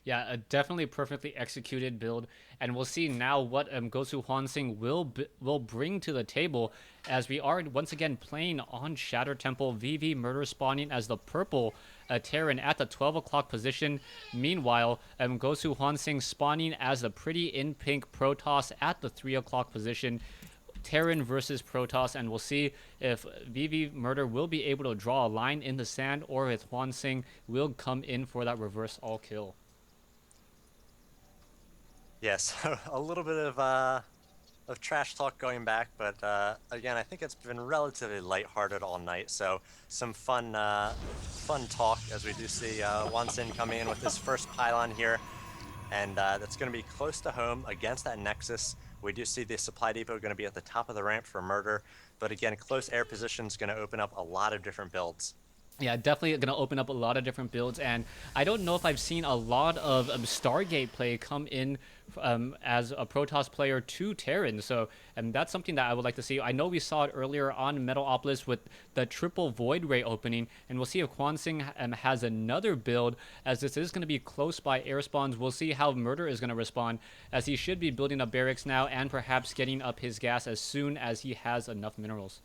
Yeah, a definitely perfectly executed build, and we'll see now what Gosu Hwansing will bring to the table, as we are once again playing on Shatter Temple. VV Murder spawning as the purple Terran at the 12 o'clock position. Meanwhile, Gosu Hwansing spawning as the pretty in pink Protoss at the 3 o'clock position. Terran versus Protoss, and we'll see if VV Murder will be able to draw a line in the sand, or if Hwansing will come in for that reverse all kill. Yes, a little bit of trash talk going back, but again, I think it's been relatively lighthearted all night. So some fun talk as we do see Wansin coming in with his first pylon here, and that's going to be close to home against that Nexus. We do see the supply depot going to be at the top of the ramp for Murder, but again, close air position is going to open up a lot of different builds. Yeah, definitely going to open up a lot of different builds, and I don't know if I've seen a lot of Stargate play come in as a Protoss player to Terran, so that's something that I would like to see. I know we saw it earlier on Metalopolis with the triple Void Ray opening, and we'll see if Kwansing has another build, as this is going to be close by air spawns. We'll see how Murder is going to respond, as he should be building up barracks now, and perhaps getting up his gas as soon as he has enough minerals.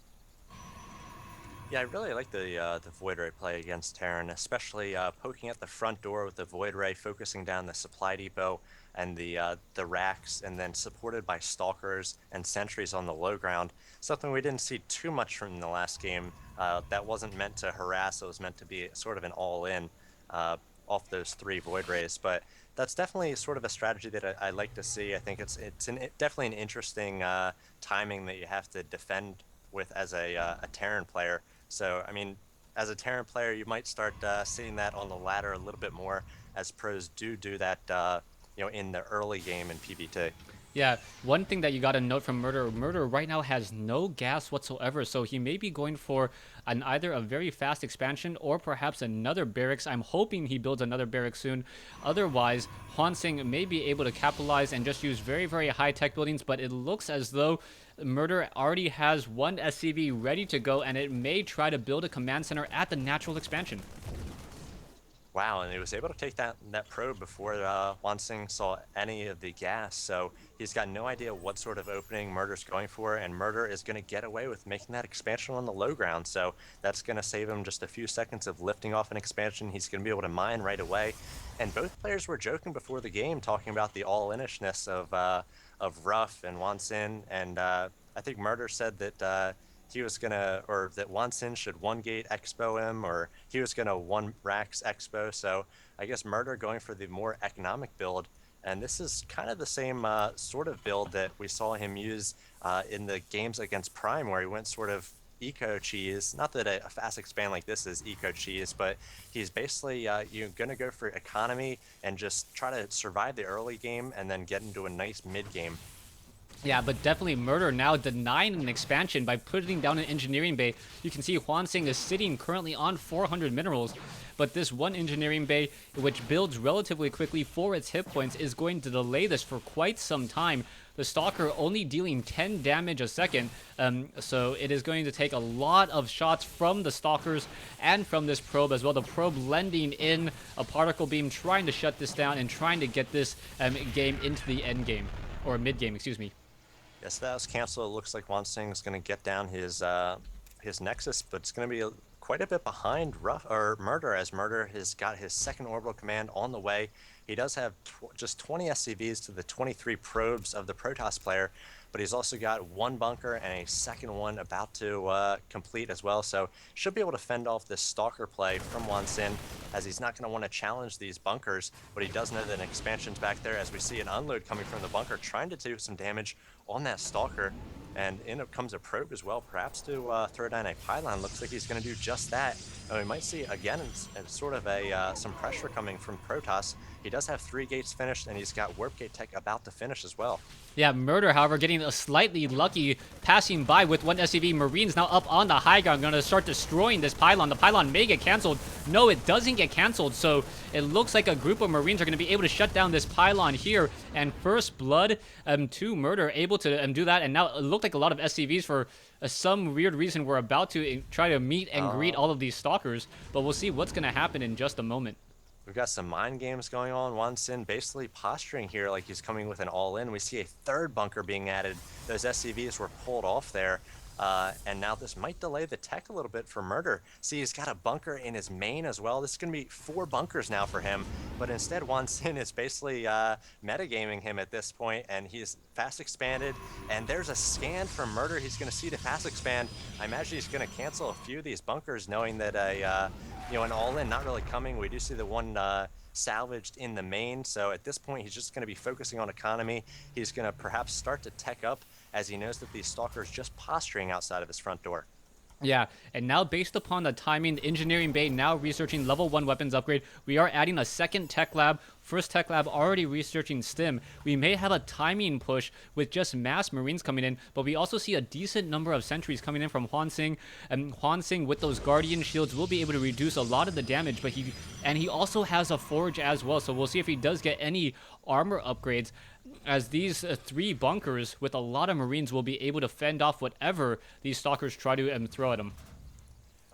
Yeah, I really like the Void Ray play against Terran, especially poking at the front door with the Void Ray, focusing down the supply depot and the racks, and then supported by Stalkers and Sentries on the low ground. Something we didn't see too much from the last game. That wasn't meant to harass; it was meant to be sort of an all-in off those three Void Rays. But that's definitely sort of a strategy that I like to see. I think definitely an interesting timing that you have to defend with as a Terran player. So, I mean, as a Terran player, you might start seeing that on the ladder a little bit more, as pros do that, in the early game in PvT. Yeah, one thing that you got to note from Murder right now has no gas whatsoever, so he may be going for either a very fast expansion or perhaps another barracks. I'm hoping he builds another barracks soon. Otherwise, Hwansing may be able to capitalize and just use very, very high-tech buildings, but it looks as though Murder already has one SCV ready to go, and it may try to build a command center at the natural expansion. Wow, and he was able to take that probe before Wansing saw any of the gas, so he's got no idea what sort of opening Murder's going for, and Murder is going to get away with making that expansion on the low ground, so that's going to save him just a few seconds of lifting off an expansion. He's going to be able to mine right away, and both players were joking before the game, talking about the all-inishness of Ruff and Wansin, and I think Murder said that he was gonna, or that Wansin should one gate expo him, or he was gonna one Rax expo. So I guess Murder going for the more economic build, and this is kind of the same sort of build that we saw him use in the games against Prime, where he went sort of eco cheese. Not that a fast expand like this is eco cheese, but he's basically you're gonna go for economy and just try to survive the early game and then get into a nice mid game. Yeah, but definitely Murder now denying an expansion by putting down an engineering bay. You can see Hwansing is sitting currently on 400 minerals, but this one engineering bay, which builds relatively quickly for its hit points, is going to delay this for quite some time. The Stalker only dealing 10 damage a second, so it is going to take a lot of shots from the Stalkers and from this probe as well. The probe lending in a particle beam, trying to shut this down and trying to get this game into the end game, or mid game, excuse me. Yes, that was canceled. It looks like Wansing is going to get down his Nexus, but it's going to be quite a bit behind Murder, as Murder has got his second orbital command on the way. He does have just 20 SCVs to the 23 probes of the Protoss player, but he's also got one bunker and a second one about to complete as well. So should be able to fend off this Stalker play from Wansin, as he's not going to want to challenge these bunkers, but he does know that an expansion's back there, as we see an unload coming from the bunker, trying to do some damage on that Stalker. And in comes a probe as well, perhaps to throw down a pylon. Looks like he's going to do just that. And we might see, again, sort of some pressure coming from Protoss. He does have 3 gates finished, and he's got Warp Gate Tech about to finish as well. Yeah, Murder, however, getting a slightly lucky passing by with one SCV. Marines now up on the high ground, going to start destroying this pylon. The pylon may get canceled. No, it doesn't get canceled, so it looks like a group of Marines are going to be able to shut down this pylon here. And first blood to Murder, able to do that. And now it looked like a lot of SCVs for some weird reason we're about to try to meet and greet all of these Stalkers. But we'll see what's going to happen in just a moment. We've got some mind games going on. Wansin basically posturing here like he's coming with an all-in. We see a third bunker being added. Those SCVs were pulled off there. And now this might delay the tech a little bit for Murder. See, he's got a bunker in his main as well. This is going to be 4 bunkers now for him. But instead, Wansin is basically metagaming him at this point, and he's fast expanded. And there's a scan from Murder. He's going to see the fast expand. I imagine he's going to cancel a few of these bunkers, knowing that an all-in not really coming. We do see the one salvaged in the main, so at this point he's just going to be focusing on economy. He's going to perhaps start to tech up as he knows that these stalkers just posturing outside of his front door. Yeah, and now based upon the timing, Engineering Bay now researching level 1 weapons upgrade. We are adding a second tech lab. First tech lab already researching stim. We may have a timing push with just mass Marines coming in, but we also see a decent number of sentries coming in from Hwansing. And Hwansing with those Guardian shields will be able to reduce a lot of the damage, but he also has a forge as well, so we'll see if he does get any armor upgrades, as these 3 bunkers with a lot of Marines will be able to fend off whatever these stalkers try to throw at them.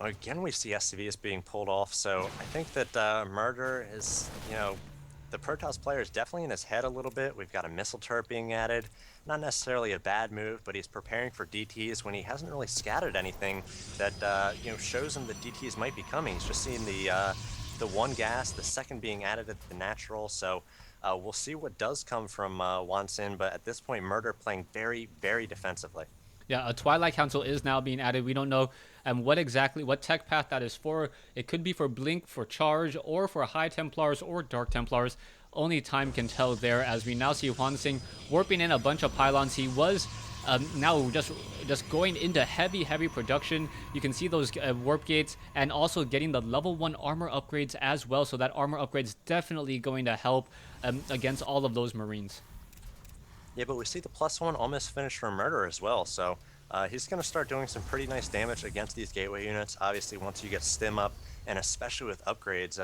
Again, we see SCVs being pulled off, so I think that Murder is, the Protoss player is definitely in his head a little bit. We've got a missile turret being added. Not necessarily a bad move, but he's preparing for DTs when he hasn't really scattered anything that, shows him that DTs might be coming. He's just seeing the one gas, the second being added at the natural, so we'll see what does come from Wansin, but at this point, Murder playing very, very defensively. Yeah, a Twilight Council is now being added. We don't know what tech path that is for. It could be for Blink, for Charge, or for High Templars or Dark Templars. Only time can tell there, as we now see Hwansing warping in a bunch of pylons. He was now just going into heavy production. You can see those warp gates, and also getting the level 1 armor upgrades as well, so that armor upgrade's definitely going to help against all of those Marines. Yeah, but we see the +1 almost finished for Murder as well, so he's going to start doing some pretty nice damage against these gateway units. Obviously, once you get stim up, and especially with upgrades,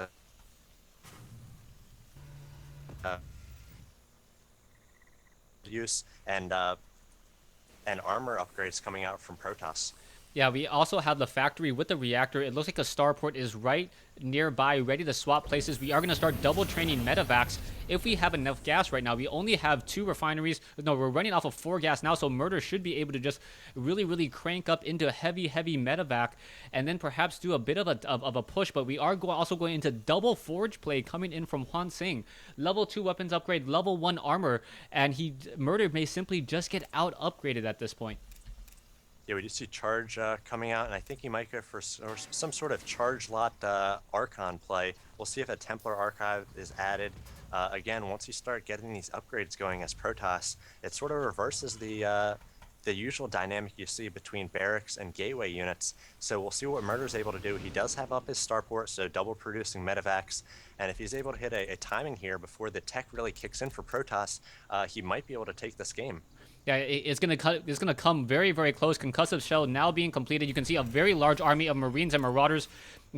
use and armor upgrades coming out from Protoss. Yeah, we also have the factory with the reactor. It looks like a starport is right nearby, ready to swap places. We are going to start double training medevacs if we have enough gas right now. We only have 2 refineries. No, we're running off of 4 gas now, so Murder should be able to just really crank up into heavy medevac, and then perhaps do a bit of a push. But we are also going into double forge play coming in from Hwansing. Level 2 weapons upgrade, level 1 armor, and Murder may simply just get out upgraded at this point. Yeah, we do see Charge coming out, and I think he might go for some sort of Charge lot Archon play. We'll see if a Templar Archive is added. Again, once you start getting these upgrades going as Protoss, it sort of reverses the usual dynamic you see between barracks and gateway units. So we'll see what Murder's able to do. He does have up his starport, so double producing medevacs, and if he's able to hit a timing here before the tech really kicks in for Protoss, he might be able to take this game. Yeah, it's gonna come very close. Concussive shell now being completed. You can see a very large army of Marines and Marauders.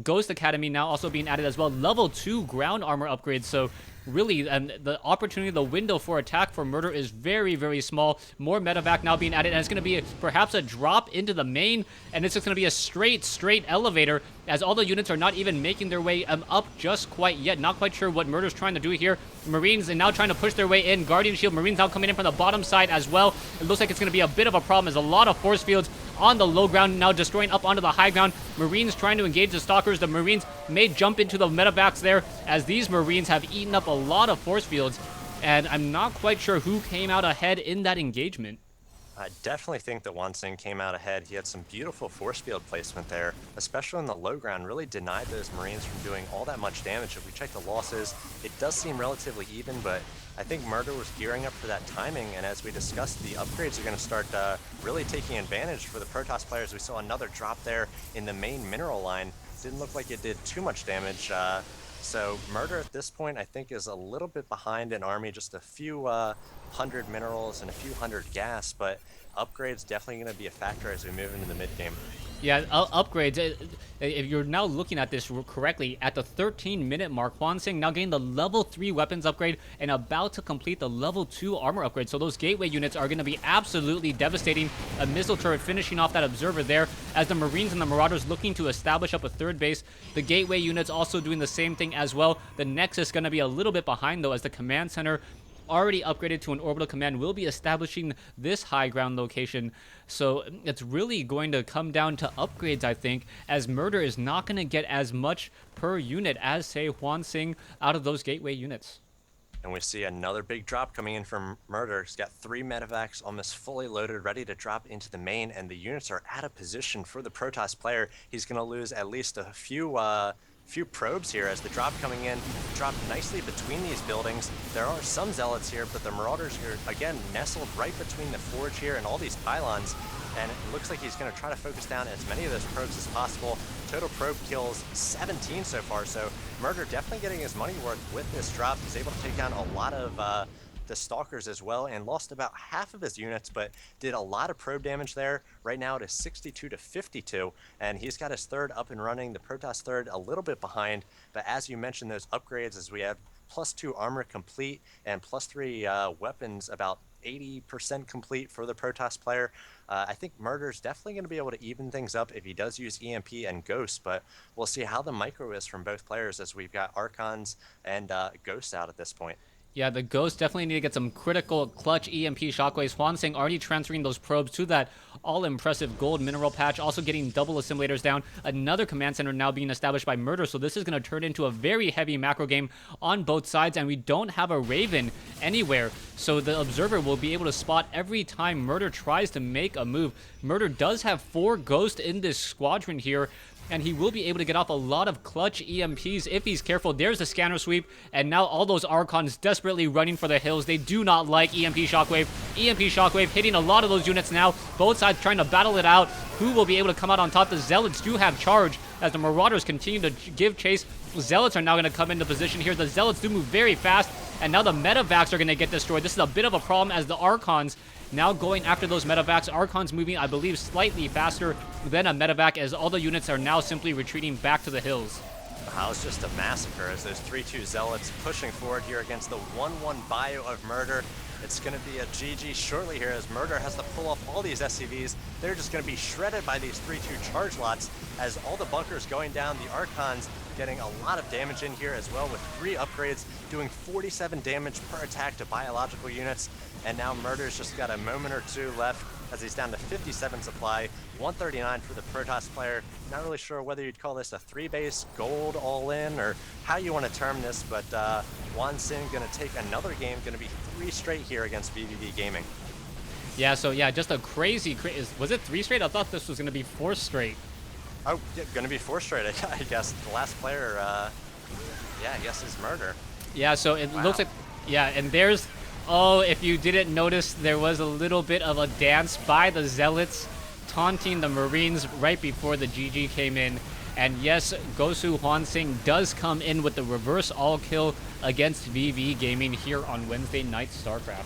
Ghost Academy now also being added as well. Level 2 ground armor upgrades. So really, the opportunity, the window for attack for Murder is very small. More medevac now being added, and it's going to be perhaps a drop into the main, and it's just going to be a straight elevator, as all the units are not even making their way up just quite yet. Not quite sure what Murder's trying to do here. Marines are now trying to push their way in. Guardian Shield Marines now coming in from the bottom side as well. It looks like it's going to be a bit of a problem. There's a lot of force fields on the low ground, now destroying up onto the high ground. Marines trying to engage the stalkers. The Marines may jump into the medevacs there, as these Marines have eaten up a lot of force fields, and I'm not quite sure who came out ahead in that engagement. I definitely think that Wansin came out ahead. He had some beautiful force field placement there, especially on the low ground. Really denied those Marines from doing all that much damage. If we check the losses, it does seem relatively even, but I think Murder was gearing up for that timing, and as we discussed, the upgrades are going to start really taking advantage for the Protoss players. We saw another drop there in the main mineral line. Didn't look like it did too much damage. So Murder at this point, I think, is a little bit behind an army, just a few 100 minerals and a few hundred gas, but upgrades definitely going to be a factor as we move into the mid game. Yeah, upgrades. If you're now looking at this correctly, at the 13-minute mark, Hwansing now getting the level 3 weapons upgrade and about to complete the level 2 armor upgrade. So those gateway units are going to be absolutely devastating. A missile turret finishing off that observer there as the Marines and the Marauders looking to establish up a third base. The gateway units also doing the same thing as well. The Nexus going to be a little bit behind though as the command center already upgraded to an orbital command will be establishing this high ground location. So it's really going to come down to upgrades, I think, as Murder is not going to get as much per unit as, say, Hwansing out of those gateway units. And we see another big drop coming in from Murder. He's got 3 medevacs almost fully loaded, ready to drop into the main, and the units are out of position for the Protoss player. He's going to lose at least a few probes here as the drop coming in dropped nicely between these buildings. There are some zealots here, but the Marauders are again nestled right between the forge here and all these pylons, and it looks like he's going to try to focus down as many of those probes as possible. Total probe kills 17 so far, so Murder definitely getting his money worth with this drop. He's able to take down a lot of the Stalkers as well, and lost about half of his units, but did a lot of probe damage there. Right now it is 62 to 52, and he's got his third up and running. The Protoss third a little bit behind, but as you mentioned, those upgrades, as we have +2 armor complete and +3 weapons about 80% complete for the Protoss player. I think Murder's definitely going to be able to even things up if he does use EMP and Ghost, but we'll see how the micro is from both players as we've got Archons and Ghosts out at this point. Yeah, the Ghosts definitely need to get some critical clutch EMP shockwaves. Hwansing already transferring those probes to that all-impressive gold mineral patch, also getting double assimilators down. Another command center now being established by Murder, so this is going to turn into a very heavy macro game on both sides, and we don't have a Raven anywhere, so the Observer will be able to spot every time Murder tries to make a move. Murder does have 4 Ghosts in this squadron here, and he will be able to get off a lot of clutch EMPs if he's careful. There's the scanner sweep, and now all those Archons desperately running for the hills. They do not like EMP Shockwave. EMP Shockwave hitting a lot of those units now. Both sides trying to battle it out. Who will be able to come out on top? The Zealots do have charge as the Marauders continue to give chase. Zealots are now going to come into position here. The Zealots do move very fast, and now the medevacs are going to get destroyed. This is a bit of a problem as the Archons now going after those medevacs. Archons moving, I believe, slightly faster than a medevac as all the units are now simply retreating back to the hills. Wow, it's just a massacre as those 3-2 Zealots pushing forward here against the 1-1 bio of Murder. It's going to be a GG shortly here as Murder has to pull off all these SCVs. They're just going to be shredded by these 3-2 charge lots as all the bunkers going down. The Archons getting a lot of damage in here as well with 3 upgrades, doing 47 damage per attack to biological units. And now Murder's just got a moment or two left as he's down to 57 supply, 139 for the Protoss player. Not really sure whether you'd call this a 3-base gold all-in or how you want to term this, but Hwansing going to take another game, going to be 3 straight here against vVvGaming. Yeah, so yeah, just a crazy, was it 3 straight? I thought this was going to be 4 straight. Oh, yeah, going to be 4 straight, I guess. The last player, yeah, I guess is Murder. Yeah, so it looks like, yeah, and there's, oh, if you didn't notice, there was a little bit of a dance by the Zealots taunting the Marines right before the GG came in. And yes, Gosu Hwansing does come in with the reverse all kill against vVvGaming here on Wednesday Night StarCraft.